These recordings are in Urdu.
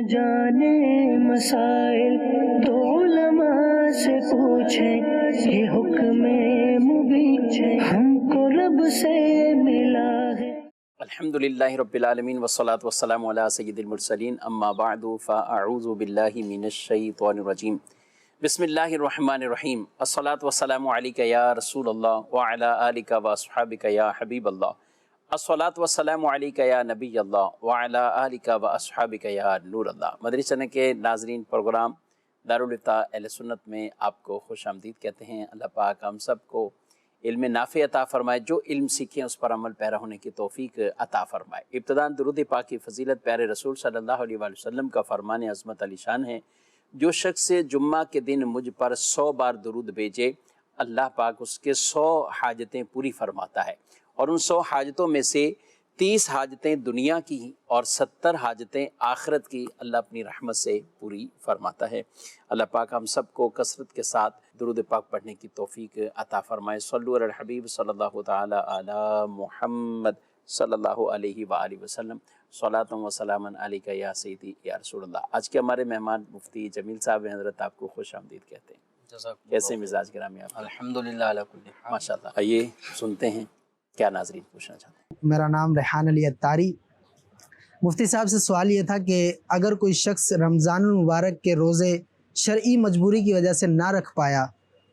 جانے مسائل تو علماء سے پوچھیں، یہ حکم مبین ہم کو رب سے ملا ہے۔ الحمدللہ رب العالمین والصلاة والسلام علی سید المرسلین، اما بعد فاعوذ باللہ من الشیطان الرجیم، بسم اللہ الرحمن الرحیم، الصلاة والسلام علیک یا رسول اللہ وعلی آلک واصحابک یا حبیب اللہ، الصلاة والسلام علیک یا نبی اللہ وعلی آلک واصحابک یا نور اللہ۔ مدری چینل کے ناظرین، پروگرام دارالفتاح اہل سنت میں آپ کو خوش آمدید کہتے ہیں۔ اللہ پاک ہم سب کو علم نافع عطا فرمائے، جو علم سیکھیں اس پر عمل پیرا ہونے کی توفیق عطا فرمائے۔ ابتداءً درود پاک کی فضیلت پیارے رسول صلی اللہ علیہ وآلہ وسلم کا فرمان عظمت علی شان ہے، جو شخص جمعہ کے دن مجھ پر 100 بار درود بھیجے، اللہ پاک اس کے 100 حاجتیں پوری فرماتا ہے، اور ان 100 حاجتوں میں سے 30 حاجتیں دنیا کی اور 70 حاجتیں آخرت کی اللہ اپنی رحمت سے پوری فرماتا ہے۔ اللہ پاک ہم سب کو کثرت کے ساتھ درود پاک پڑھنے کی توفیق عطا فرمائے۔ صلو علی الحبیب صلی اللہ تعالی علی محمد صلی اللہ علیہ وآلہ وسلم، صلاۃ و سلام علیک یا سیدی یا رسول اللہ۔ آج کے ہمارے مہمان مفتی جمیل صاحب ہیں، حضرت آپ کو خوش آمدید کہتے ہیں۔ کیسے مزاج گرامی آپ؟ الحمدللہ علی کل حال، ماشاء اللہ۔ آئیے سنتے ہیں کیا ناظرین پوچھنا چاہتے ہیں۔ میرا نام ریحان علی اتاری۔ مفتی صاحب سے سوال یہ تھا کہ اگر کوئی شخص رمضان المبارک کے روزے شرعی مجبوری کی وجہ سے نہ رکھ پایا،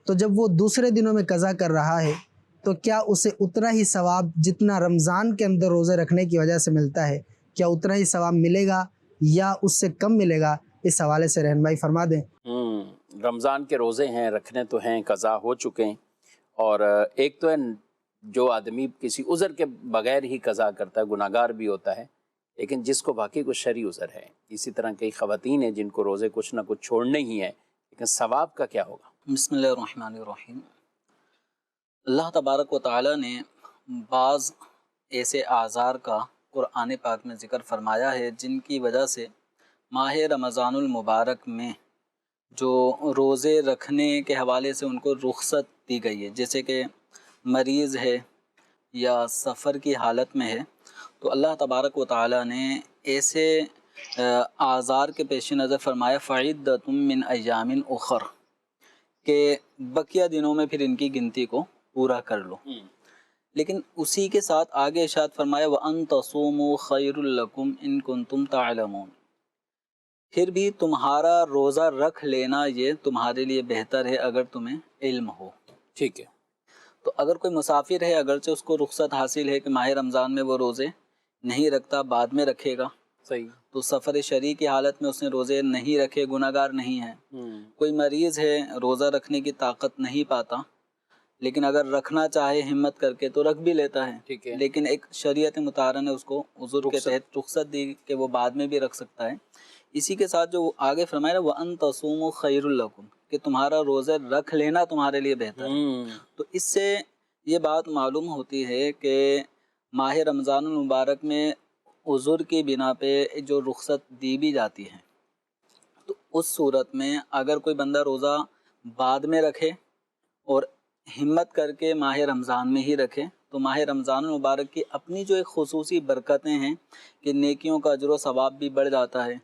تو جب وہ دوسرے دنوں میں قضا کر رہا ہے تو کیا اسے اتنا ہی ثواب جتنا رمضان کے اندر روزے رکھنے کی وجہ سے ملتا ہے، کیا اتنا ہی ثواب ملے گا یا اس سے کم ملے گا؟ اس حوالے سے رہنمائی فرما دیں۔ رمضان کے روزے ہیں، رکھنے تو ہیں، قضا ہو چکے ہیں، اور ایک تو ہے جو آدمی کسی عذر کے بغیر ہی قضا کرتا ہے، گناہ گار بھی ہوتا ہے، لیکن جس کو باقی کچھ شرعی عذر ہے۔ اسی طرح کئی خواتین ہیں جن کو روزے کچھ نہ کچھ چھوڑنے ہی ہیں، لیکن ثواب کا کیا ہوگا؟ بسم اللہ الرحمن الرحیم۔ اللہ تبارک و تعالی نے بعض ایسے اعذار کا قرآن پاک میں ذکر فرمایا ہے جن کی وجہ سے ماہ رمضان المبارک میں جو روزے رکھنے کے حوالے سے ان کو رخصت دی گئی ہے، جیسے کہ مریض ہے یا سفر کی حالت میں ہے، تو اللہ تبارک و تعالی نے ایسے اعذار کے پیش نظر فرمایا فعدۃ من ایام اخر، کہ بقیہ دنوں میں پھر ان کی گنتی کو پورا کر لو۔ لیکن اسی کے ساتھ آگے ارشاد فرمایا وَأَن تَصُومُوا خَيْرٌ لَكُمْ إِن كُنتُمْ تَعْلَمُونَ، پھر بھی تمہارا روزہ رکھ لینا یہ تمہارے لیے بہتر ہے اگر تمہیں علم ہو۔ ٹھیک ہے۔ تو اگر کوئی مسافر ہے، اگرچہ اس کو رخصت حاصل ہے کہ ماہ رمضان میں وہ روزے نہیں رکھتا، بعد میں رکھے گا، صحیح، تو سفر شرعی کی حالت میں اس نے روزے نہیں رکھے، گناہ گار نہیں ہے۔ کوئی مریض ہے، روزہ رکھنے کی طاقت نہیں پاتا، لیکن اگر رکھنا چاہے ہمت کر کے تو رکھ بھی لیتا ہے، ٹھیک ہے، لیکن ایک شریعت مطہرہ نے اس کو عذر کے تحت رخصت دی کہ وہ بعد میں بھی رکھ سکتا ہے۔ اسی کے ساتھ جو آگے فرمایا وَأَن تَصُومُوا خَيْرٌ لَكُمْ، کہ تمہارا روزہ رکھ لینا تمہارے لیے بہتر ہے۔ تو اس سے یہ بات معلوم ہوتی ہے کہ ماہ رمضان المبارک میں عذر کی بنا پہ جو رخصت دی بھی جاتی ہے، تو اس صورت میں اگر کوئی بندہ روزہ بعد میں رکھے اور ہمت کر کے ماہ رمضان میں ہی رکھے، تو ماہ رمضان المبارک کی اپنی جو ایک خصوصی برکتیں ہیں کہ نیکیوں کا اجر و ثواب بھی بڑھ جاتا ہے۔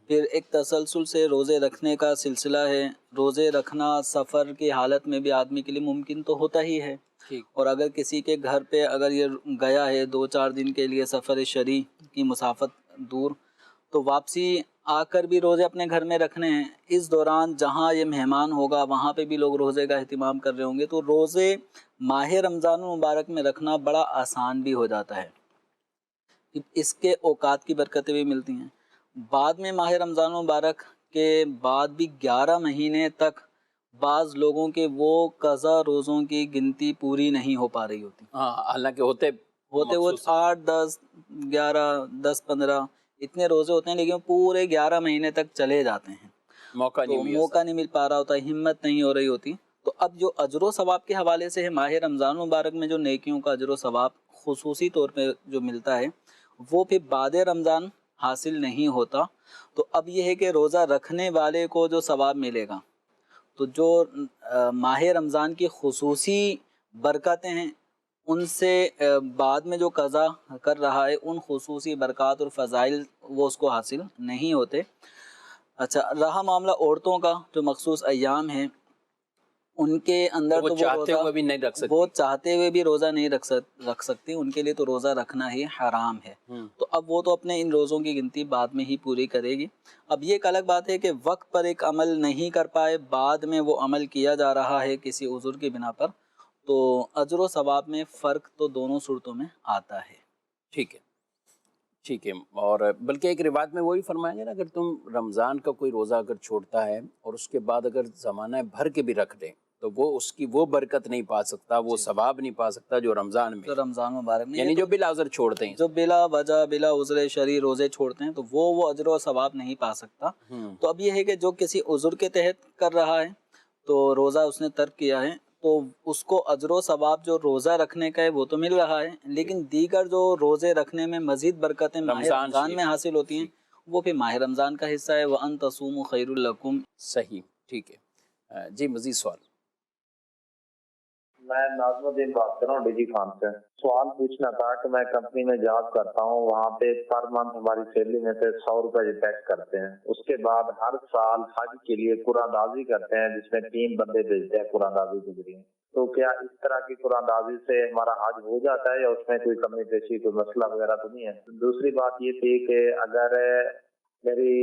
پھر ایک تسلسل سے روزے رکھنے کا سلسلہ ہے، روزے رکھنا سفر کی حالت میں بھی آدمی کے لیے ممکن تو ہوتا ہی ہے، اور اگر کسی کے گھر پہ اگر یہ گیا ہے 2-4 دن کے لیے سفر شرعی کی مسافت دور، تو واپسی آ کر بھی روزے اپنے گھر میں رکھنے ہیں۔ اس دوران جہاں یہ مہمان ہوگا وہاں پہ بھی لوگ روزے کا اہتمام کر رہے ہوں گے، تو روزے ماہ رمضان المبارک میں رکھنا بڑا آسان بھی ہو جاتا ہے، اس کے اوقات کی برکتیں بھی ملتی ہیں۔ بعد میں ماہ رمضان المبارک کے بعد بھی 11 مہینے تک بعض لوگوں کے وہ قضا روزوں کی گنتی پوری نہیں ہو پا رہی ہوتی، حالانکہ ہوتے وہ 8, 10, 11, 10, 15 اتنے روزے ہوتے ہیں، لیکن پورے 11 مہینے تک چلے جاتے ہیں، موقع نہیں مل پا رہا ہوتا، ہمت نہیں ہو رہی ہوتی۔ تو اب جو اجر و ثواب کے حوالے سے ہے، ماہ رمضان مبارک میں جو نیکیوں کا اجر و ثواب خصوصی طور پہ جو ملتا ہے وہ پھر بعد رمضان حاصل نہیں ہوتا۔ تو اب یہ ہے کہ روزہ رکھنے والے کو جو ثواب ملے گا، تو جو ماہ رمضان کی خصوصی برکتیں ہیں ان سے بعد میں جو قضا کر رہا ہے ان خصوصی برکات اور فضائل وہ اس کو حاصل نہیں ہوتے۔ اچھا رہا معاملہ عورتوں کا، جو مخصوص ایام ہیں ان کے اندر وہ تو چاہتے روزہ ہوئے بھی نہیں رکھ سکتے، وہ چاہتے ہوئے بھی روزہ نہیں رکھ سکتی، ان کے لیے تو روزہ رکھنا ہی حرام ہے۔ تو اب وہ تو اپنے ان روزوں کی گنتی بعد میں ہی پوری کرے گی۔ اب یہ ایک الگ بات ہے کہ وقت پر ایک عمل نہیں کر پائے، بعد میں وہ عمل کیا جا رہا ہے کسی عذر کی بنا پر، تو اجر و ثواب میں فرق تو دونوں صورتوں میں آتا ہے۔ ٹھیک ہے ٹھیک ہے۔ اور بلکہ ایک روایت میں وہی فرمائیں گے نا، اگر تم رمضان کا کوئی روزہ اگر چھوڑتا ہے اور اس کے بعد اگر زمانہ بھر کے بھی رکھ دے تو وہ اس کی وہ برکت نہیں پا سکتا، وہ ثواب نہیں پا سکتا جو رمضان میں، جو رمضان مبارک میں، یعنی جو بلا عذر چھوڑتے ہیں، جو بلا وجہ بلا عذر شرعی روزے چھوڑتے ہیں تو وہ اجر و ثواب نہیں پا سکتا۔ تو اب یہ ہے کہ جو کسی عذر کے تحت کر رہا ہے تو روزہ اس نے ترک کیا ہے، تو اس کو اجر و ثواب جو روزہ رکھنے کا ہے وہ تو مل رہا ہے، لیکن دیگر جو روزے رکھنے میں مزید برکتیں ماہ رمضان میں حاصل ہوتی ہیں وہ پھر ماہ رمضان کا حصہ ہے۔ وَأَن تَصُومُوا خَيْرٌ لَكُمْ۔ صحیح، ٹھیک ہے جی۔ مزید سوال؟ میں ناظم الدین بات کر رہا ہوں ڈیجی خان سے۔ سوال پوچھنا تھا کہ میں کمپنی میں جاب کرتا ہوں، وہاں پہ پر منتھ ہماری سیلری میں سے 100 روپے ٹیکس کرتے ہیں، اس کے بعد ہر سال حج کے لیے قرآن دازی کرتے ہیں جس میں 3 بندے بھیجتے ہیں قرآن دازی کے ذریعے، تو کیا اس طرح کی قرآن دازی سے ہمارا حج ہو جاتا ہے یا اس میں کوئی کمی پیشی کوئی مسئلہ وغیرہ تو نہیں ہے؟ دوسری بات یہ تھی کہ اگر میری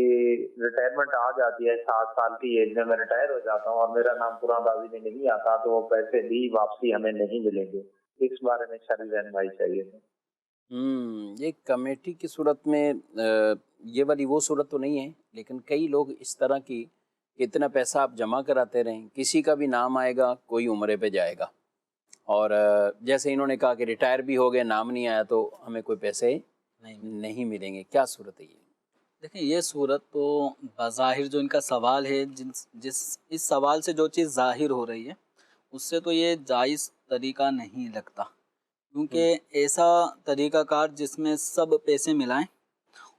ریٹائرمنٹ آ جاتی ہے 60 سال کی ایج میں، میں ریٹائر ہو جاتا ہوں اور میرا نام قرآن دازی میں نہیں آتا تو وہ پیسے بھی واپسی ہمیں نہیں ملیں گے، اس بارے میں شرعی رہنمائی چاہیے تھی۔ یہ کمیٹی کی صورت میں یہ والی وہ صورت تو نہیں ہے، لیکن کئی لوگ اس طرح کی کہ اتنا پیسہ آپ جمع کراتے رہیں، کسی کا بھی نام آئے گا کوئی عمرے پہ جائے گا، اور جیسے انہوں نے کہا کہ ریٹائر بھی ہو گئے نام نہیں آیا تو ہمیں کوئی پیسے نہیں ملیں گے، کیا صورت ہے یہ؟ دیکھیں یہ صورت تو بظاہر جو ان کا سوال ہے، اس سوال سے جو چیز ظاہر ہو رہی ہے اس سے تو یہ جائز طریقہ نہیں لگتا، کیونکہ ایسا طریقہ کار جس میں سب پیسے ملائیں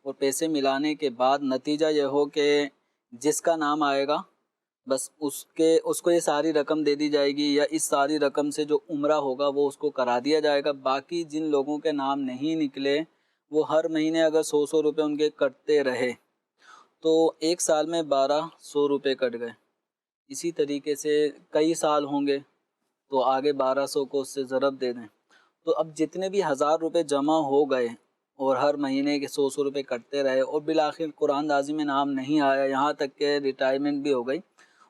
اور پیسے ملانے کے بعد نتیجہ یہ ہو کہ جس کا نام آئے گا بس اس کو یہ ساری رقم دے دی جائے گی، یا اس ساری رقم سے جو عمرہ ہوگا وہ اس کو کرا دیا جائے گا، باقی جن لوگوں کے نام نہیں نکلے وہ ہر مہینے اگر 100 روپے ان کے کٹتے رہے تو ایک سال میں 1200 روپے کٹ گئے۔ اسی طریقے سے کئی سال ہوں گے تو آگے 1200 کو اس سے ضرب دے دیں، تو اب جتنے بھی 1000 روپے جمع ہو گئے اور ہر مہینے کے 100 روپے کٹتے رہے اور بالآخر قرآن دازی میں نام نہیں آیا، یہاں تک کہ ریٹائرمنٹ بھی ہو گئی،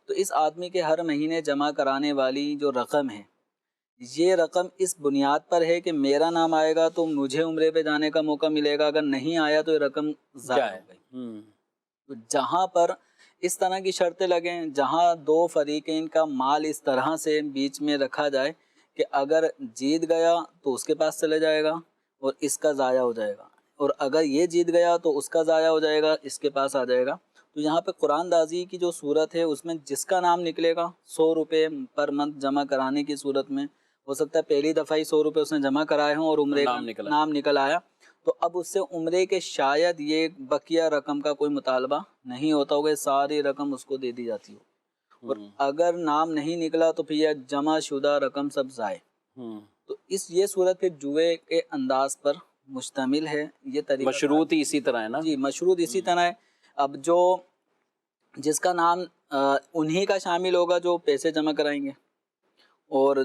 تو اس آدمی کے ہر مہینے جمع کرانے والی جو رقم ہے یہ رقم اس بنیاد پر ہے کہ میرا نام آئے گا تو مجھے عمرے پہ جانے کا موقع ملے گا، اگر نہیں آیا تو یہ رقم ضائع ہو گئی۔ تو جہاں پر اس طرح کی شرطیں لگیں، جہاں دو فریقین کا مال اس طرح سے بیچ میں رکھا جائے کہ اگر جیت گیا تو اس کے پاس چلے جائے گا اور اس کا ضائع ہو جائے گا، اور اگر یہ جیت گیا تو اس کا ضائع ہو جائے گا، اس کے پاس آ جائے گا، تو یہاں پہ قرآن دازی کی جو صورت ہے اس میں جس کا نام نکلے گا 100 روپے پر منتھ جمع کرانے کی صورت میں، ہو سکتا ہے پہلی دفعہ ہی 100 روپے اس نے جمع کرائے ہوں اور عمرے کا نام نکل آیا، تو اب اس سے عمرے کے شاید یہ بقیہ رقم کا کوئی مطالبہ نہیں ہوتا ہوگا، ساری رقم اس کو دے دی جاتی ہو، اور اگر نام نہیں نکلا تو پھر یہ جمع شدہ رقم سب ضائع۔ تو یہ صورت پھر جوئے کے انداز پر مشتمل ہے، یہ طریقہ مشروط ہی اسی طرح ہے نا؟ جی مشروط اسی طرح ہے۔ اب جو جس کا نام انہی کا شامل ہوگا جو پیسے جمع کرائیں گے، اور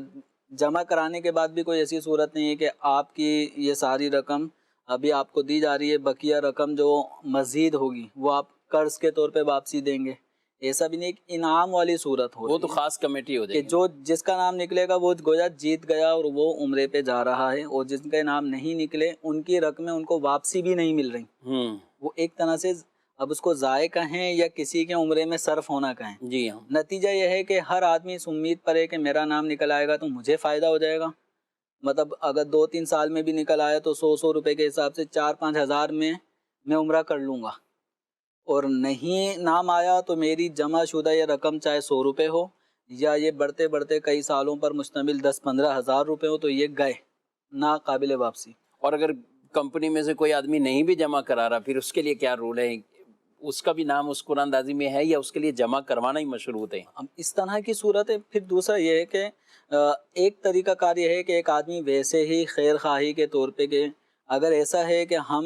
جمع کرانے کے بعد بھی کوئی ایسی صورت نہیں ہے کہ آپ کی یہ ساری رقم ابھی آپ کو دی جا رہی ہے، بقیہ رقم جو مزید ہوگی وہ آپ قرض کے طور پہ واپسی دیں گے، ایسا بھی نہیں، ایک انعام والی صورت ہو رہی ہے، وہ تو خاص کمیٹی ہو جائے کہ گی جو جس کا نام نکلے گا وہ گویا جیت گیا اور وہ عمرے پہ جا رہا ہے، اور جن کے نام نہیں نکلے ان کی رقمیں ان کو واپسی بھی نہیں مل رہی، وہ ایک طرح سے اب اس کو ضائع کہیں یا کسی کے عمرے میں صرف ہونا کہیں، جی ہاں، نتیجہ یہ ہے کہ ہر آدمی اس امید پر ہے کہ میرا نام نکل آئے گا تو مجھے فائدہ ہو جائے گا، مطلب اگر 2-3 سال میں بھی نکل آیا تو 100 روپے کے حساب سے 4-5 ہزار میں عمرہ کر لوں گا، اور نہیں نام آیا تو میری جمع شدہ یہ رقم چاہے 100 روپے ہو یا یہ بڑھتے بڑھتے کئی سالوں پر مشتمل 10-15 ہزار روپے ہو تو یہ گئے ناقابل واپسی۔ اور اگر کمپنی میں سے کوئی آدمی نہیں بھی جمع کرا رہا پھر اس کے لیے کیا رول ہے؟ اس کا بھی نام اس قرآن دازی میں ہے یا اس کے لیے جمع کروانا ہی مشروط ہے؟ اب اس طرح کی صورت ہے۔ پھر دوسرا یہ ہے کہ ایک طریقہ کار یہ ہے کہ ایک آدمی ویسے ہی خیر خواہی کے طور پہ کہ اگر ایسا ہے کہ ہم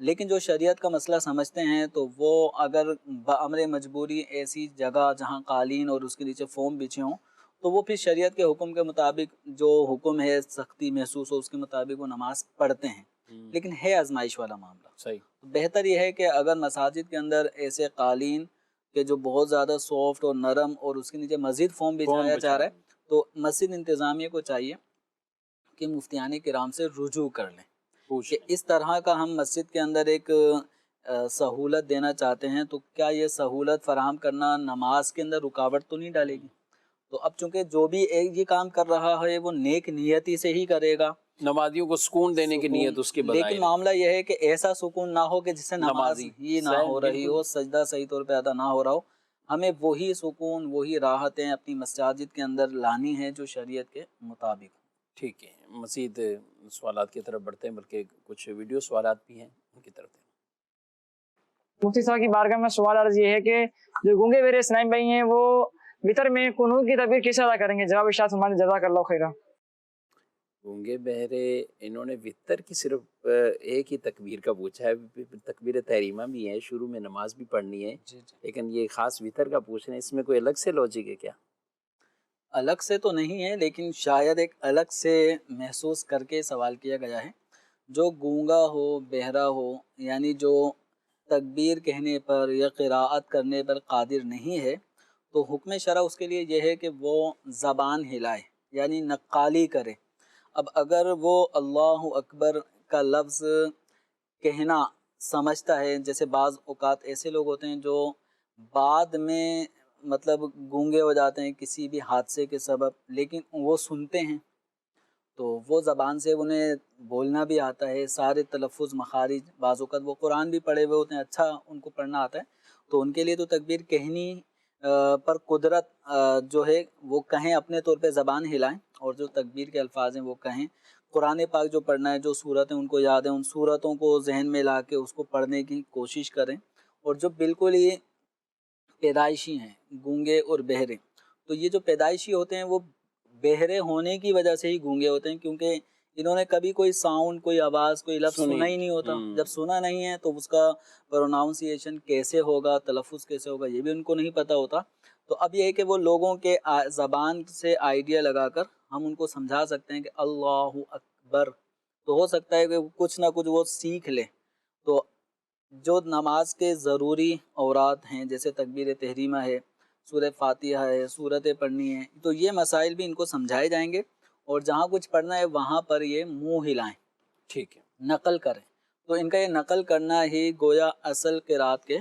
لیکن جو شریعت کا مسئلہ سمجھتے ہیں تو وہ اگر بامر مجبوری ایسی جگہ جہاں قالین اور اس کے نیچے فوم بچھے ہوں تو وہ پھر شریعت کے حکم کے مطابق جو حکم ہے سختی محسوس ہو اس کے مطابق وہ نماز پڑھتے ہیں، لیکن ہے آزمائش والا معاملہ۔ صحیح۔ بہتر یہ ہے کہ اگر مساجد کے اندر ایسے قالین کہ جو بہت زیادہ سافٹ اور نرم اور اس کے نیچے مزید فوم بچھایا جا رہا ہے تو مسجد انتظامیہ کو چاہیے کہ مفتیان کرام سے رجوع کر لیں کہ اس طرح کا ہم مسجد کے اندر ایک سہولت دینا چاہتے ہیں تو کیا یہ سہولت فراہم کرنا نماز کے اندر رکاوٹ تو نہیں ڈالے گی؟ تو اب چونکہ جو بھی یہ کام کر رہا ہے وہ نیک نیتی سے ہی کرے گا، نمازیوں کو سکون دینے کی نیت اس کے بجائے، لیکن معاملہ یہ ہے کہ ایسا سکون نہ ہو کہ جس سے نماز ہی نہ ہو رہی ہو، سجدہ صحیح طور پہ ادا نہ ہو رہا ہو۔ ہمیں وہی سکون وہی راحتیں اپنی مساجد کے اندر لانی ہیں جو شریعت کے مطابق۔ ٹھیک ہے، مزید سوالات کی طرف بڑھتے ہیں، بلکہ کچھ ویڈیو سوالات بھی ہیں ان کی طرف۔ مفتی صاحب کی بارگاہ میں سوال عرض یہ ہے کہ جو گونگے بہرے اسلام بھائی ہیں وہ وطر میں قنوت کی تکبیر کیسے ادا کریں گے؟ جواب ارشاد فرمائیں جزاک اللہ خیرا۔ گونگے بہرے انہوں نے وطر کی صرف ایک ہی تکبیر کا پوچھا ہے، تکبیر تحریمہ بھی ہے، شروع میں نماز بھی پڑھنی ہے، لیکن یہ خاص وطر کا پوچھ رہے ہیں، اس میں کوئی الگ سے لاجک ہے کیا؟ الگ سے تو نہیں ہے، لیکن شاید ایک الگ سے محسوس کر کے سوال کیا گیا ہے۔ جو گونگا ہو بہرا ہو یعنی جو تکبیر کہنے پر یا قراءت کرنے پر قادر نہیں ہے تو حکم شرع اس کے لیے یہ ہے کہ وہ زبان ہلائے یعنی نقالی کرے۔ اب اگر وہ اللہ اکبر کا لفظ کہنا سمجھتا ہے، جیسے بعض اوقات ایسے لوگ ہوتے ہیں جو بعد میں مطلب گونگے ہو جاتے ہیں کسی بھی حادثے کے سبب، لیکن وہ سنتے ہیں تو وہ زبان سے انہیں بولنا بھی آتا ہے، سارے تلفظ مخارج، بعض اوقات وہ قرآن بھی پڑھے ہوئے ہوتے ہیں، اچھا ان کو پڑھنا آتا ہے، تو ان کے لیے تو تکبیر کہنی پر قدرت جو ہے وہ کہیں اپنے طور پہ زبان ہلائیں اور جو تکبیر کے الفاظ ہیں وہ کہیں۔ قرآن پاک جو پڑھنا ہے، جو صورتیں ان کو یاد ہیں، ان صورتوں کو ذہن میں لا کے اس کو پڑھنے کی کوشش کریں۔ اور جو بالکل ہی پیدائشی ہیں گونگے اور بہرے، تو یہ جو پیدائشی ہوتے ہیں وہ بہرے ہونے کی وجہ سے ہی گونگے ہوتے ہیں، کیونکہ انہوں نے کبھی کوئی ساؤنڈ، کوئی آواز، کوئی لفظ سنا ہی نہیں ہوتا۔ جب سنا نہیں ہے تو اس کا پروناؤنسیشن کیسے ہوگا، تلفظ کیسے ہوگا، یہ بھی ان کو نہیں پتہ ہوتا۔ تو اب یہ ہے کہ وہ لوگوں کے زبان سے آئیڈیا لگا کر ہم ان کو سمجھا سکتے ہیں کہ اللہ اکبر، تو ہو سکتا ہے کہ کچھ نہ کچھ وہ سیکھ لے۔ تو جو نماز کے ضروری اورات ہیں جیسے تکبیر تحریمہ ہے، سورہ فاتحہ ہے، سورتیں پڑھنی ہیں، تو یہ مسائل بھی ان کو سمجھائے جائیں گے، اور جہاں کچھ پڑھنا ہے وہاں پر یہ منہ ہلائیں، ٹھیک ہے، نقل کریں۔ تو ان کا یہ نقل کرنا ہی گویا اصل قرات کے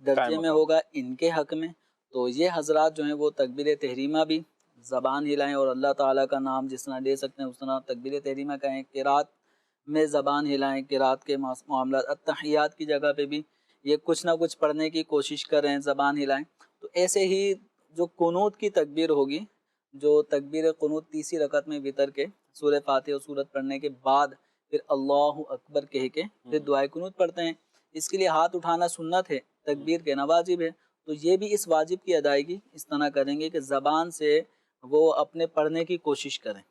درجے میں ہوگا ان کے حق میں۔ تو یہ حضرات جو ہیں وہ تکبیر تحریمہ بھی زبان ہلائیں اور اللہ تعالیٰ کا نام جس طرح لے سکتے ہیں اس طرح تکبیر تحریمہ کہیں، قرات میں زبان ہلائیں، قرات کے معاملات اتحیات کی جگہ پہ بھی یہ کچھ نہ کچھ پڑھنے کی کوشش کریں، زبان ہلائیں۔ تو ایسے ہی جو قنوت کی تکبیر ہوگی، جو تکبیر قنوت تیسری رکعت میں وطر کے سورہ فاتحہ اور سورت پڑھنے کے بعد پھر اللہ اکبر کہہ کے پھر دعائے قنوت پڑھتے ہیں، اس کے لیے ہاتھ اٹھانا سنت ہے، تکبیر کہنا واجب ہے۔ تو یہ بھی اس واجب کی ادائیگی اس طرح کریں گے کہ زبان سے وہ اپنے پڑھنے کی کوشش کریں۔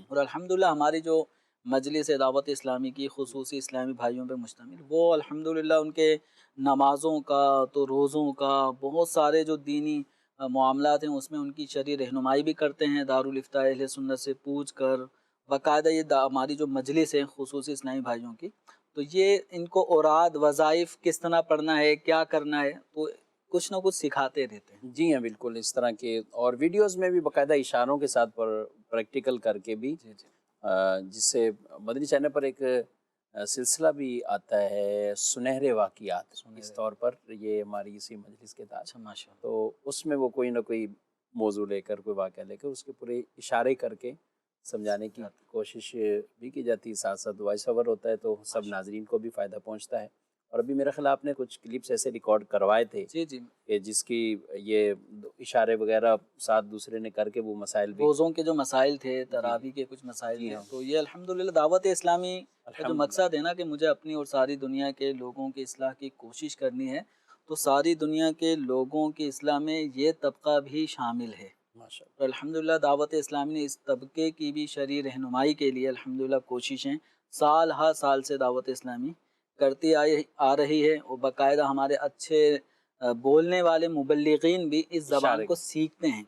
اور الحمدللہ ہماری جو مجلس دعوت اسلامی کی خصوصی اسلامی بھائیوں پہ مشتمل، وہ الحمدللہ ان کے نمازوں کا تو روزوں کا بہت سارے جو دینی معاملات ہیں اس میں ان کی شرعی رہنمائی بھی کرتے ہیں، دارالافتاء اہل سنت سے پوچھ کر باقاعدہ۔ یہ ہماری جو مجلس ہے خصوصی اسلامی بھائیوں کی، تو یہ ان کو اوراد وظائف کس طرح پڑھنا ہے، کیا کرنا ہے، تو کچھ نہ کچھ سکھاتے رہتے ہیں۔ جی ہاں بالکل، اس طرح کے اور ویڈیوز میں بھی باقاعدہ اشاروں کے ساتھ پر پریکٹیکل کر کے بھی، جس سے مدنی چینل پر ایک سلسلہ بھی آتا ہے سنہرے واقعات، اس طور پر یہ ہماری اسی مجلس کے تحت، تو اس میں وہ کوئی نہ کوئی موضوع لے کر، کوئی واقعہ لے کر اس کے پورے اشارے کر کے سمجھانے کی کوشش بھی کی جاتی ہے، ساتھ ساتھ وائس اوور ہوتا ہے تو سب ناظرین کو بھی فائدہ پہنچتا ہے۔ اور ابھی میرا خیال آپ نے کچھ کلپس ایسے ریکارڈ کروائے تھے کہ جس کی یہ اشارے وغیرہ ساتھ دوسرے نے کر کے وہ مسائل بھی، روزوں کے جو مسائل تھے، تراویح کے کچھ مسائل تھے، تو یہ الحمدللہ دعوت اسلامی کا جو مقصد ہے نا کہ مجھے اپنی اور ساری دنیا کے لوگوں کی اصلاح کی کوشش کرنی ہے، تو ساری دنیا کے لوگوں کی اصلاح میں یہ طبقہ بھی شامل ہے۔ اور الحمدللہ دعوت اسلامی نے اس طبقے کی بھی شرعی رہنمائی کے لیے الحمدللہ کوششیں سال ہر سال سے دعوت اسلامی کرتی آ رہی ہے، اور باقاعدہ ہمارے اچھے بولنے والے مبلغین بھی اس زبان کو سیکھتے ہیں.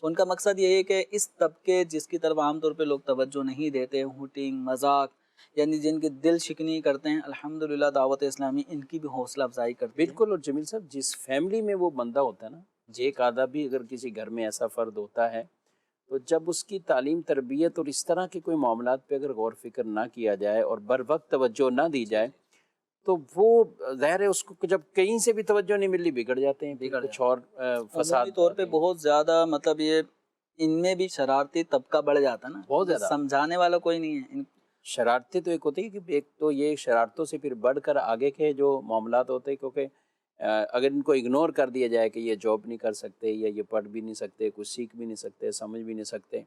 ان کا مقصد یہ ہے کہ اس طبقے جس کی طرف عام طور پہ لوگ توجہ نہیں دیتے، ہوٹنگ مذاق، یعنی جن کی دل شکنی کرتے ہیں، الحمدللہ دعوت اسلامی ان کی بھی حوصلہ افزائی کرتی ہے. بالکل. اور جمیل صاحب، جس فیملی میں وہ بندہ ہوتا ہے نا، ایک آدھا بھی اگر کسی گھر میں ایسا فرد ہوتا ہے، تو جب اس کی تعلیم تربیت اور اس طرح کے کوئی معاملات پہ اگر غور فکر نہ کیا جائے اور بر وقت توجہ نہ دی جائے، تو وہ ظاہر ہے اس کو جب کہیں سے بھی توجہ نہیں ملی بگڑ جاتے ہیں، کچھ اور فساد. عمومی طور پہ بہت زیادہ مطلب یہ ان میں بھی شرارتی طبقہ بڑھ جاتا ہے نا، بہت زیادہ. سمجھانے والا کوئی نہیں ہے. شرارتیں تو ایک ہوتی ہے کہ ایک تو یہ شرارتوں سے پھر بڑھ کر آگے کے جو معاملات ہوتے ہیں، کیونکہ اگر ان کو اگنور کر دیا جائے کہ یہ جاب نہیں کر سکتے یا یہ پڑھ بھی نہیں سکتے، کچھ سیکھ بھی نہیں سکتے، سمجھ بھی نہیں سکتے،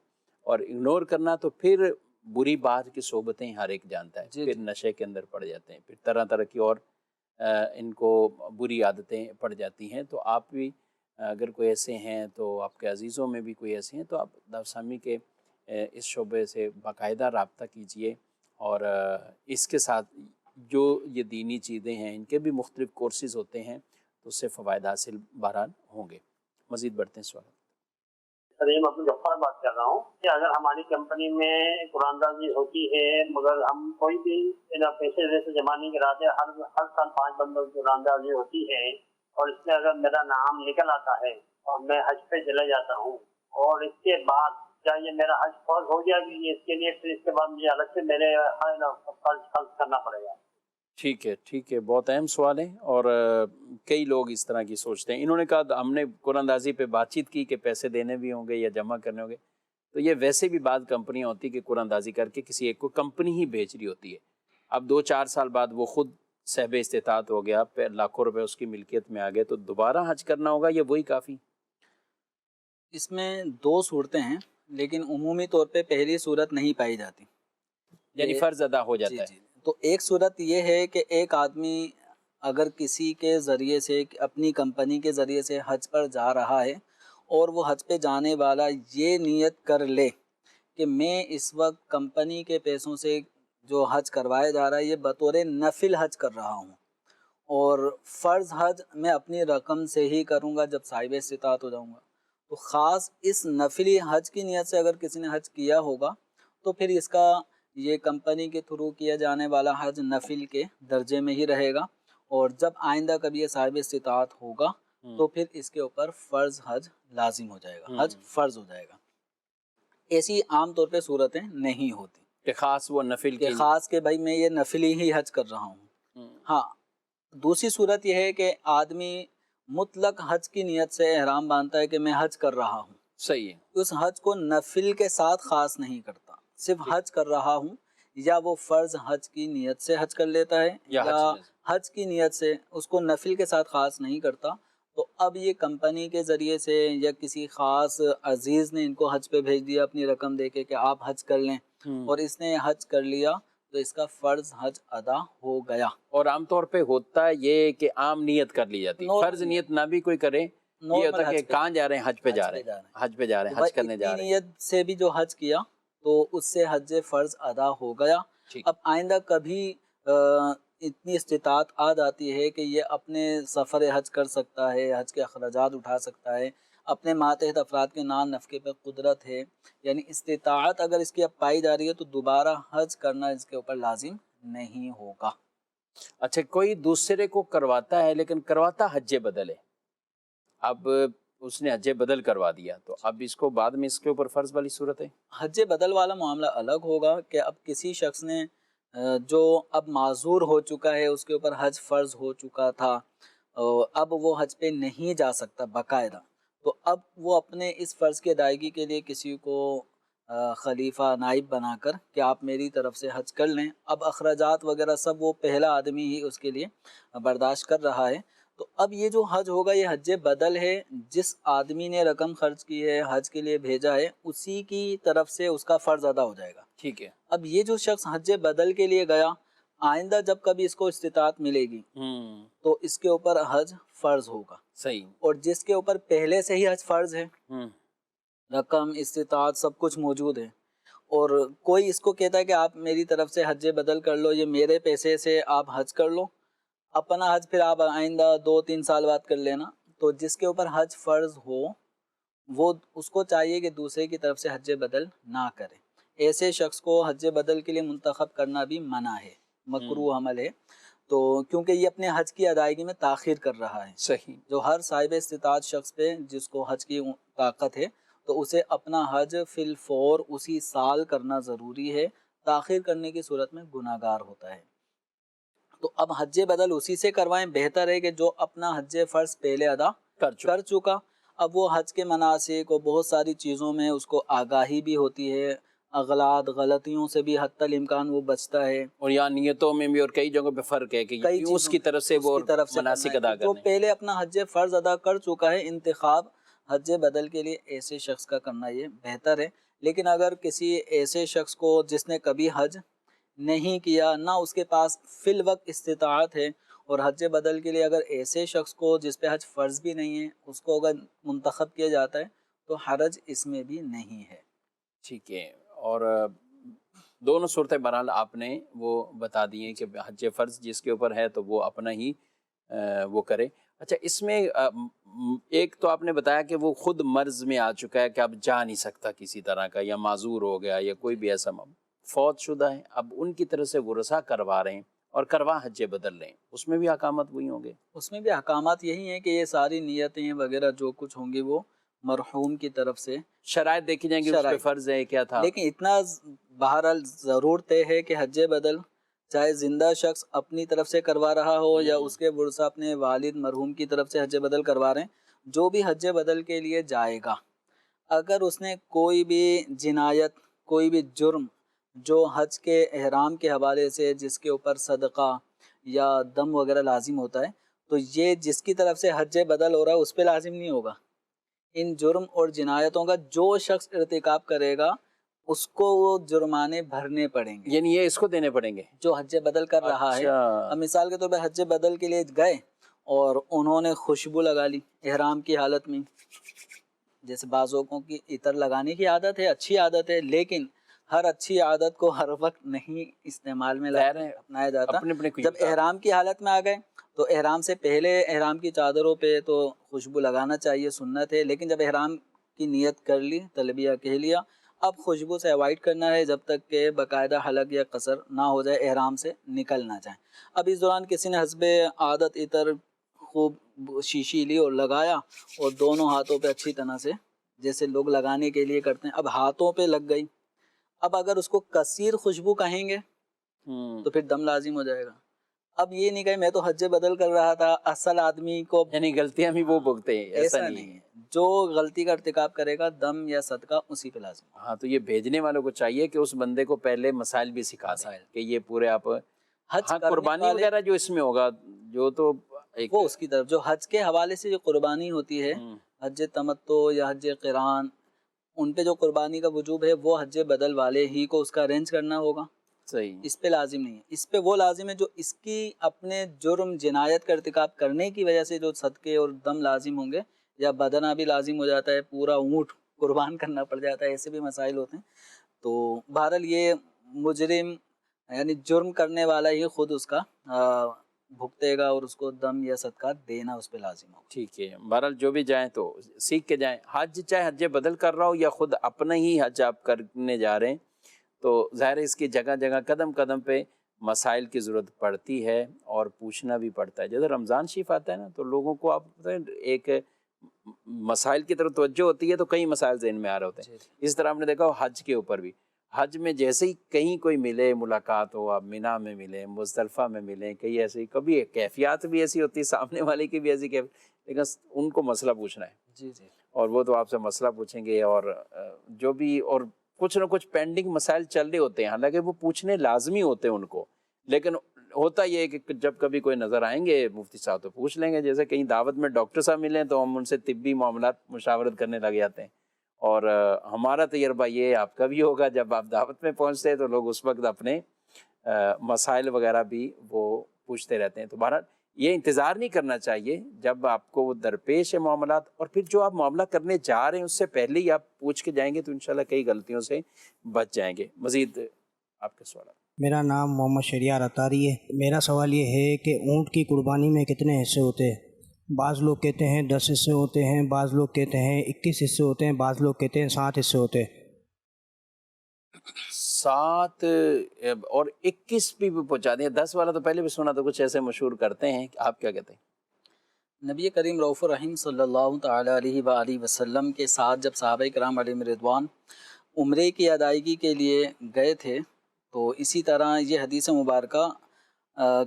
اور اگنور کرنا، تو پھر بری بات کی صحبتیں ہر ایک جانتا ہے. پھر نشے کے اندر پڑ جاتے ہیں، پھر طرح طرح کی اور ان کو بری عادتیں پڑ جاتی ہیں. تو آپ بھی اگر کوئی ایسے ہیں، تو آپ کے عزیزوں میں بھی کوئی ایسے ہیں، تو آپ دعوت اسلامی کے اس شعبے سے باقاعدہ رابطہ کیجئے، اور اس کے ساتھ جو یہ دینی چیزیں ہیں ان کے بھی مختلف کورسز ہوتے ہیں، تو اس سے فوائد حاصل بہرحال ہوں گے. مزید بڑھتے ہیں سوال. سلیم عبدالغفار بات کر رہا ہوں کہ اگر ہماری کمپنی میں قرآن اندازی ہوتی ہے مگر ہم کوئی بھی پیسے ویسے جمع نہیں کراتے، ہر سال 5 بندوں کی قرآن اندازی ہوتی ہے، اور اس میں اگر میرا نام نکل آتا ہے اور میں حج پہ چلا جاتا ہوں، اور اس کے بعد کیا یہ میرا حج فرض ہو گیا کہ اس کے لیے پھر اس کے بعد مجھے الگ سے میرے خرچ کرنا پڑے گا؟ ٹھیک ہے، ٹھیک ہے. بہت اہم سوال ہے، اور کئی لوگ اس طرح کی سوچتے ہیں. انہوں نے کہا ہم نے قرآن اندازی پہ بات چیت کی کہ پیسے دینے بھی ہوں گے یا جمع کرنے ہوں گے. تو یہ ویسے بھی بعض کمپنیاں ہوتی کہ قرآن اندازی کر کے کسی ایک کو کمپنی ہی بیچ رہی ہوتی ہے. اب 2-4 سال بعد وہ خود صاحب استطاعت ہو گیا، لاکھوں روپے اس کی ملکیت میں آ گئے، تو دوبارہ حج کرنا ہوگا یا وہی کافی؟ اس میں 2 صورتیں ہیں، لیکن عمومی طور پہ پہلی صورت نہیں پائی جاتی، یعنی فرض ادا ہو جاتا ہے. تو ایک صورت یہ ہے کہ ایک آدمی اگر کسی کے ذریعے سے، اپنی کمپنی کے ذریعے سے حج پر جا رہا ہے، اور وہ حج پہ جانے والا یہ نیت کر لے کہ میں اس وقت کمپنی کے پیسوں سے جو حج کروایا جا رہا ہے یہ بطور نفل حج کر رہا ہوں، اور فرض حج میں اپنی رقم سے ہی کروں گا جب صاحب استطاعت ہو جاؤں گا. تو خاص اس نفلی حج کی نیت سے اگر کسی نے حج کیا ہوگا، تو پھر اس کا یہ کمپنی کے تھرو کیا جانے والا حج نفل کے درجے میں ہی رہے گا، اور جب آئندہ کبھی یہ صاحب استطاعت ہوگا تو پھر اس کے اوپر فرض حج لازم ہو جائے گا، حج فرض ہو جائے گا. ایسی عام طور پہ صورتیں نہیں ہوتی کہ خاص وہ نفل کہ خاص کہ بھائی میں یہ نفلی ہی حج کر رہا ہوں. ہاں، دوسری صورت یہ ہے کہ آدمی مطلق حج کی نیت سے احرام باندھتا ہے کہ میں حج کر رہا ہوں. صحیح ہے. اس حج کو نفل کے ساتھ خاص نہیں کرتا، صرف حج کر رہا ہوں، یا وہ فرض حج کی نیت سے حج کر لیتا ہے یا حج کی نیت سے، اس کو نفل کے ساتھ خاص نہیں کرتا. تو اب یہ کمپنی کے ذریعے سے یا کسی خاص عزیز نے ان کو حج پہ بھیج دیا اپنی رقم دے کے کہ آپ حج کر لیں، اور اس نے حج کر لیا، تو اس کا فرض حج ادا ہو گیا. اور عام طور پہ ہوتا ہے یہ کہ عام نیت کر لی جاتی ہے، فرض نیت نہ بھی کوئی کرے، یہ ہوتا ہے کہ کہاں جا رہے ہیں، حج پہ جا رہے ہیں، حج پہ جا رہے ہیں، حج کرنے جا رہے ہیں. نیت سے بھی جو حج کیا تو اس سے حج فرض ادا ہو گیا. اب آئندہ کبھی اتنی استطاعت آ جاتی ہے کہ یہ اپنے سفر حج کر سکتا ہے، حج کے اخراجات اٹھا سکتا ہے، اپنے ماتحت افراد کے نان نفقے پہ قدرت ہے، یعنی استطاعت اگر اس کی اب پائی جا رہی ہے، تو دوبارہ حج کرنا اس کے اوپر لازم نہیں ہوگا. اچھا، کوئی دوسرے کو کرواتا ہے لیکن کرواتا حج بدل ہے، اب اس نے حج بدل کروا دیا، تو اب اس کو بعد میں اس کے اوپر فرض والی صورت ہے؟ حج بدل والا معاملہ الگ ہوگا کہ اب کسی شخص نے جو اب معذور ہو چکا ہے، اس کے اوپر حج فرض ہو چکا تھا، اب وہ حج پہ نہیں جا سکتا باقاعدہ، تو اب وہ اپنے اس فرض کی ادائیگی کے لیے کسی کو خلیفہ نائب بنا کر کہ آپ میری طرف سے حج کر لیں. اب اخراجات وغیرہ سب وہ پہلا آدمی ہی اس کے لیے برداشت کر رہا ہے. تو اب یہ جو حج ہوگا یہ حج بدل ہے، جس آدمی نے رقم خرچ کی ہے، حج کے لیے بھیجا ہے، اسی کی طرف سے اس کا فرض ادا ہو جائے گا. ٹھیک ہے. اب یہ جو شخص حج بدل کے لیے گیا، آئندہ جب کبھی اس کو استطاعت ملے گی تو اس کے اوپر حج فرض ہوگا. صحیح. اور جس کے اوپر پہلے سے ہی حج فرض ہے، رقم، استطاعت سب کچھ موجود ہے، اور کوئی اس کو کہتا ہے کہ آپ میری طرف سے حج بدل کر لو، یہ میرے پیسے سے آپ حج کر لو، اپنا حج پھر آپ آئندہ 2-3 سال بعد کر لینا. تو جس کے اوپر حج فرض ہو وہ اس کو چاہیے کہ دوسرے کی طرف سے حج بدل نہ کرے. ایسے شخص کو حج بدل کے لیے منتخب کرنا بھی منع ہے، مکروہ عمل ہے. تو کیونکہ یہ اپنے حج کی ادائیگی میں تاخیر کر رہا ہے. صحیح. جو ہر صاحب استطاعت شخص پہ جس کو حج کی طاقت ہے تو اسے اپنا حج فی الفور اسی سال کرنا ضروری ہے. تاخیر کرنے کی صورت میں گناہ گار ہوتا ہے. تو اب حج بدل اسی سے کروائیں. بہتر ہے کہ جو اپنا حج فرض پہلے ادا کر چکا، اب وہ حج کے مناسک اور بہت ساری چیزوں میں اس کو آگاہی بھی ہوتی ہے، اغلاط غلطیوں سے بھی حتی الامکان وہ بچتا ہے. اور یہاں نیتوں میں بھی اور کئی جگہوں پہ فرق ہے کہ اس کی طرف سے وہ مناسک ادا کرنے. وہ پہلے اپنا حج فرض ادا کر چکا ہے، انتخاب حج بدل کے لیے ایسے شخص کا کرنا یہ بہتر ہے. لیکن اگر کسی ایسے شخص کو جس نے کبھی حج نہیں کیا، نہ اس کے پاس فی الوقت استطاعت ہے، اور حج بدل کے لیے اگر ایسے شخص کو جس پہ حج فرض بھی نہیں ہے اس کو اگر منتخب کیا جاتا ہے تو حرج اس میں بھی نہیں ہے. ٹھیک ہے. اور دونوں صورتیں بہرحال آپ نے وہ بتا دی ہیں کہ حج فرض جس کے اوپر ہے تو وہ اپنا ہی وہ کرے. اچھا، اس میں ایک تو آپ نے بتایا کہ وہ خود مرض میں آ چکا ہے کہ اب جا نہیں سکتا کسی طرح کا، یا معذور ہو گیا، یا کوئی بھی ایسا فوت شدہ ہے، اب ان کی طرف سے ورثہ کروا رہے ہیں اور کروا حج بدل رہے ہیں، اس میں بھی احکامات وہی ہوں گے؟ اس میں بھی احکامات یہی ہیں کہ یہ ساری نیتیں وغیرہ جو کچھ ہوں گی وہ مرحوم کی طرف سے شرائط دیکھی جائیں گی، اس پہ فرض ہے کیا تھا. لیکن اتنا بہرحال ضرور طے ہے کہ حج بدل چاہے زندہ شخص اپنی طرف سے کروا رہا ہو یا اس کے ورثہ اپنے والد مرحوم کی طرف سے حج بدل کروا رہے ہیں، جو بھی حج بدل کے لیے جائے گا اگر اس نے کوئی بھی جنایت، کوئی بھی جرم جو حج کے احرام کے حوالے سے جس کے اوپر صدقہ یا دم وغیرہ لازم ہوتا ہے، تو یہ جس کی طرف سے حج بدل ہو رہا ہے اس پہ لازم نہیں ہوگا. ان جرم اور جنایتوں کا جو شخص ارتکاب کرے گا اس کو وہ جرمانے بھرنے پڑیں گے، یعنی یہ اس کو دینے پڑیں گے جو حج بدل کر رہا ہے. اب مثال کے طور پہ حج بدل کے لیے گئے اور انہوں نے خوشبو لگا لی احرام کی حالت میں، جیسے بعض لوگوں کی عطر لگانے کی عادت ہے، اچھی عادت ہے، لیکن ہر اچھی عادت کو ہر وقت نہیں استعمال میں اپنایا جاتا. جب احرام کی حالت میں آ گئے تو احرام سے پہلے احرام کی چادروں پہ تو خوشبو لگانا چاہیے، سنت ہے، لیکن جب احرام کی نیت کر لی، تلبیہ کہہ لیا، اب خوشبو سے اوائڈ کرنا ہے جب تک کہ باقاعدہ حلق یا قصر نہ ہو جائے، احرام سے نکل نہ جائیں. اب اس دوران کسی نے حسب عادت عطر خوب شیشی لی اور لگایا اور دونوں ہاتھوں پہ اچھی طرح سے جیسے لوگ لگانے کے لیے کرتے ہیں، اب ہاتھوں پہ لگ گئی. اب اگر اس کو کثیر خوشبو کہیں گے تو پھر دم لازم ہو جائے گا. اب یہ نہیں کہ میں تو حج بدل کر رہا تھا، اصل آدمی کو یعنی غلطیاں بھی وہ بھگتے ہیں، ایسا نہیں ہے. جو غلطی کا ارتکاب کرے گا دم یا صدقہ اسی پہ لازم. ہاں، تو یہ بھیجنے والوں کو چاہیے کہ اس بندے کو پہلے مسائل بھی سکھا دیں کہ یہ پورے آپ حج قربانی وغیرہ جو اس میں ہوگا جو تو وہ اس کی طرف جو حج کے حوالے سے جو قربانی ہوتی ہے، حج تمتع یا حج قران، ان پہ جو قربانی کا وجوب ہے وہ حج بدل والے ہی کو اس کا ارینج کرنا ہوگا. صحیح، اس پہ لازم نہیں ہے. اس پہ وہ لازم ہے جو اس کی اپنے جرم جنایت کا ارتکاب کرنے کی وجہ سے جو صدقے اور دم لازم ہوں گے، یا بدنہ بھی لازم ہو جاتا ہے، پورا اونٹ قربان کرنا پڑ جاتا ہے، ایسے بھی مسائل ہوتے ہیں. تو بہرحال یہ مجرم یعنی جرم کرنے والا ہی خود اس کا بھگتے گا اور اس کو دم یا صدقہ دینا اس پہ لازم ہوگا. ٹھیک ہے. بہرحال جو بھی جائیں تو سیکھ کے جائیں. حج چاہے حج بدل کر رہا ہو یا خود اپنا ہی حج آپ کرنے جا رہے ہیں، تو ظاہر ہے اس کی جگہ جگہ قدم قدم پہ مسائل کی ضرورت پڑتی ہے اور پوچھنا بھی پڑتا ہے. جیسے رمضان شریف آتا ہے نا تو لوگوں کو آپ ایک مسائل کی طرف توجہ ہوتی ہے تو کئی مسائل ذہن میں آ رہے ہوتے ہیں. اس طرح آپ نے دیکھا حج کے اوپر بھی، حج میں جیسے ہی کہیں کوئی ملے، ملاقات ہو، آپ مینا میں ملیں، مزدلفہ میں ملیں، کہیں ایسے کبھی کیفیات بھی ایسی ہوتی ہے، سامنے والے کی بھی ایسی کیفیت، لیکن ان کو مسئلہ پوچھنا ہے. جی جی. اور وہ تو آپ سے مسئلہ پوچھیں گے، اور جو بھی اور کچھ نہ کچھ پینڈنگ مسائل چل رہے ہوتے ہیں، حالانکہ وہ پوچھنے لازمی ہوتے ہیں ان کو، لیکن ہوتا یہ ہے کہ جب کبھی کوئی نظر آئیں گے مفتی صاحب تو پوچھ لیں گے. جیسے کہیں دعوت میں ڈاکٹر صاحب ملیں تو ہم ان سے طبی معاملات مشاورت کرنے لگ جاتے ہیں، اور ہمارا تجربہ یہ آپ کا بھی ہوگا، جب آپ دعوت میں پہنچتے ہیں تو لوگ اس وقت اپنے مسائل وغیرہ بھی وہ پوچھتے رہتے ہیں. تو بہرحال یہ انتظار نہیں کرنا چاہیے جب آپ کو وہ درپیش ہے معاملات، اور پھر جو آپ معاملہ کرنے جا رہے ہیں اس سے پہلے ہی آپ پوچھ کے جائیں گے تو انشاءاللہ کئی غلطیوں سے بچ جائیں گے۔ مزید آپ کے سوالات۔ میرا نام محمد شریار اطاری ہے۔ میرا سوال یہ ہے کہ اونٹ کی قربانی میں کتنے حصے ہوتے ہیں؟ بعض لوگ کہتے ہیں 10 حصے ہوتے ہیں، بعض لوگ کہتے ہیں 21 حصے ہوتے ہیں، بعض لوگ کہتے ہیں 7 حصے ہوتے ہیں۔ 7 اور 21 بھی پہنچا دیں، 10 والا تو پہلے بھی سنا، تو کچھ ایسے مشہور کرتے ہیں، آپ کیا کہتے ہیں؟ نبی کریم رؤوف الرحیم صلی اللہ تعالی علیہ وآلہ وسلم کے ساتھ جب صحابہ کرام علیہم رضوان عمرے کی ادائیگی کے لیے گئے تھے، تو اسی طرح یہ حدیث مبارکہ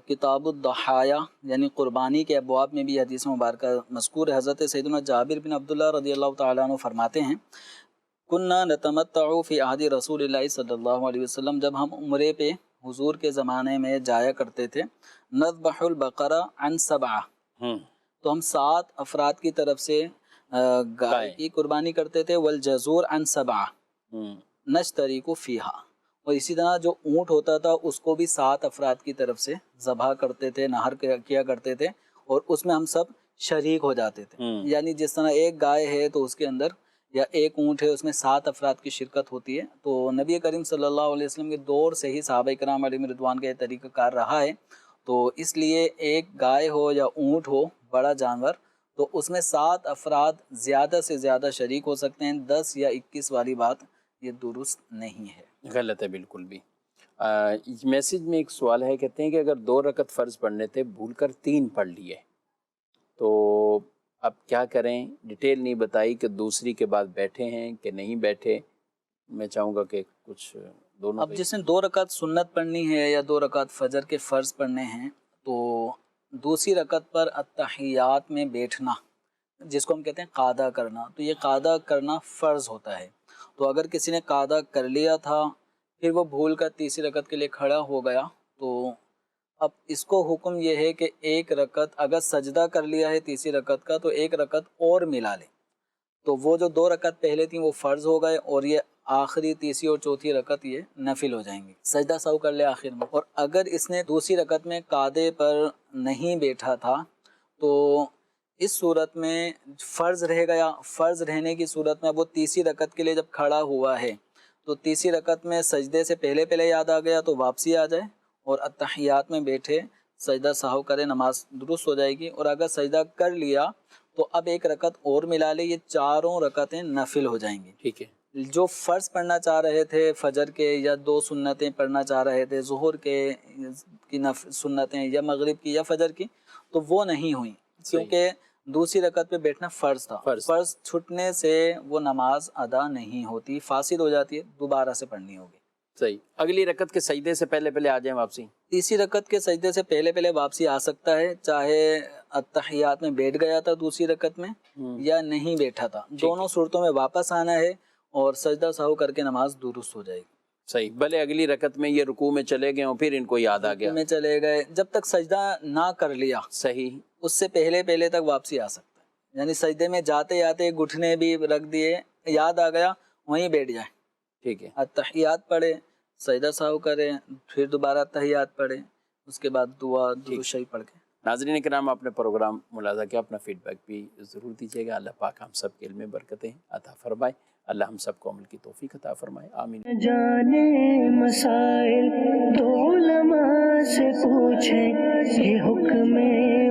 کتاب الضحایا یعنی قربانی کے ابواب میں بھی حدیث مبارکہ مذکور ہے۔ حضرت سیدنا جابر بن عبداللہ رضی اللہ تعالیٰ عنہ فرماتے ہیں، کننا نتمتع فی عہد رسول اللہ صلی اللہ علیہ وسلم، جب ہم عمرے پہ حضور کے زمانے میں جایا کرتے تھے، نذبح البقرہ عن 7، تو ہم 7 افراد کی طرف سے گائے کی قربانی کرتے تھے، والجزور عن 7 نشترک فیہا، اور اسی طرح جو اونٹ ہوتا تھا اس کو بھی 7 افراد کی طرف سے ذبح کرتے تھے، نہر کیا کرتے تھے، اور اس میں ہم سب شریک ہو جاتے تھے۔ یعنی جس طرح ایک گائے ہے تو اس کے اندر یا ایک اونٹ ہے اس میں 7 افراد کی شرکت ہوتی ہے۔ تو نبی کریم صلی اللہ علیہ وسلم کے دور سے ہی صحابہ کرام علیہم رضوان کا یہ طریقہ کار رہا ہے، تو اس لیے ایک گائے ہو یا اونٹ ہو بڑا جانور، تو اس میں 7 افراد زیادہ سے زیادہ شریک ہو سکتے ہیں۔ 10 یا 21 والی بات یہ درست نہیں ہے، غلط ہے بالکل بھی۔ میسج میں ایک سوال ہے، کہتے ہیں کہ اگر 2 رکعت فرض پڑھنے تھے بھول کر 3 پڑھ لیے تو اب کیا کریں؟ ڈیٹیل نہیں بتائی کہ دوسری کے بعد بیٹھے ہیں کہ نہیں بیٹھے، میں چاہوں گا کہ کچھ دونوں۔ اب جس نے 2 رکعت سنت پڑھنی ہے یا 2 رکعت فجر کے فرض پڑھنے ہیں، تو دوسری رکعت پر التحیات میں بیٹھنا، جس کو ہم کہتے ہیں قعدہ کرنا، تو یہ قعدہ کرنا فرض ہوتا ہے۔ تو اگر کسی نے قعدہ کر لیا تھا پھر وہ بھول کر تیسری رکعت کے لیے کھڑا ہو گیا، تو اب اس کو حکم یہ ہے کہ 1 رکعت اگر سجدہ کر لیا ہے تیسری رکعت کا تو 1 رکعت اور ملا لے، تو وہ جو 2 رکعت پہلے تھیں وہ فرض ہو گئے، اور یہ آخری تیسری اور چوتھی رکعت یہ نفل ہو جائیں گی۔ سجدہ سہو کر لے آخر میں، اور اگر اس نے دوسری رکعت میں قعدے پر نہیں بیٹھا تھا تو اس صورت میں فرض رہ گیا۔ فرض رہنے کی صورت میں وہ تیسری رکعت کے لیے جب کھڑا ہوا ہے تو تیسری رکعت میں سجدے سے پہلے یاد آ گیا تو واپسی آ جائے، اور التحیات میں بیٹھے سجدہ سہو کرے، نماز درست ہو جائے گی۔ اور اگر سجدہ کر لیا تو اب 1 رکعت اور ملا لے، یہ 4 رکعتیں نفل ہو جائیں گی۔ ٹھیک ہے، جو فرض پڑھنا چاہ رہے تھے فجر کے، یا 2 سنتیں پڑھنا چاہ رہے تھے ظہر کے کی سنتیں، یا مغرب کی یا فجر کی، تو وہ نہیں ہوئیں، کیونکہ دوسری رکعت پہ بیٹھنا فرض تھا۔ فرض چھٹنے سے وہ نماز ادا نہیں ہوتی، فاسد ہو جاتی ہے، دوبارہ سے پڑھنی ہوگی۔ صحیح۔ اگلی رکعت کے سجدے سے پہلے آ جائیں واپسی۔ تیسری رکعت کے سجدے سے پہلے واپسی آ سکتا ہے، چاہے التحیات میں بیٹھ گیا تھا دوسری رکعت میں یا نہیں بیٹھا تھا، دونوں صورتوں میں واپس آنا ہے اور سجدہ سہو کر کے نماز درست ہو جائے گی۔ صحیح، بھلے اگلی رکعت میں یہ رکوع میں چلے گئے اور پھر ان کو یاد آ گیا، رکوع میں چلے گئے، جب تک سجدہ نہ کر لیا صحیح، اس سے پہلے تک واپسی آ سکتا ہے۔ یعنی سجدے میں جاتے گھٹنے بھی رکھ دیے، یاد آ گیا، وہیں بیٹھ جائے، ٹھیک ہے، التحیات پڑھے، سجدہ سہو کرے، پھر دوبارہ التحیات پڑھے، اس کے بعد دعا درود شریف پڑھ کے۔ ناظرین کرام، آپ نے پروگرام ملاحظہ کیا، اپنا فیڈ بیک بھی ضرور دیجیے گا۔ اللہ پاک ہم سب کے علم میں برکتیں عطا فرمائے، اللہ ہم سب کو عمل کی توفیق عطا فرمائے، آمین۔ جانے مسائل تو علماء سے پوچھیں، یہ حکم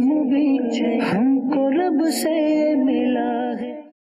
مبین ہم کو رب سے ملا ہے۔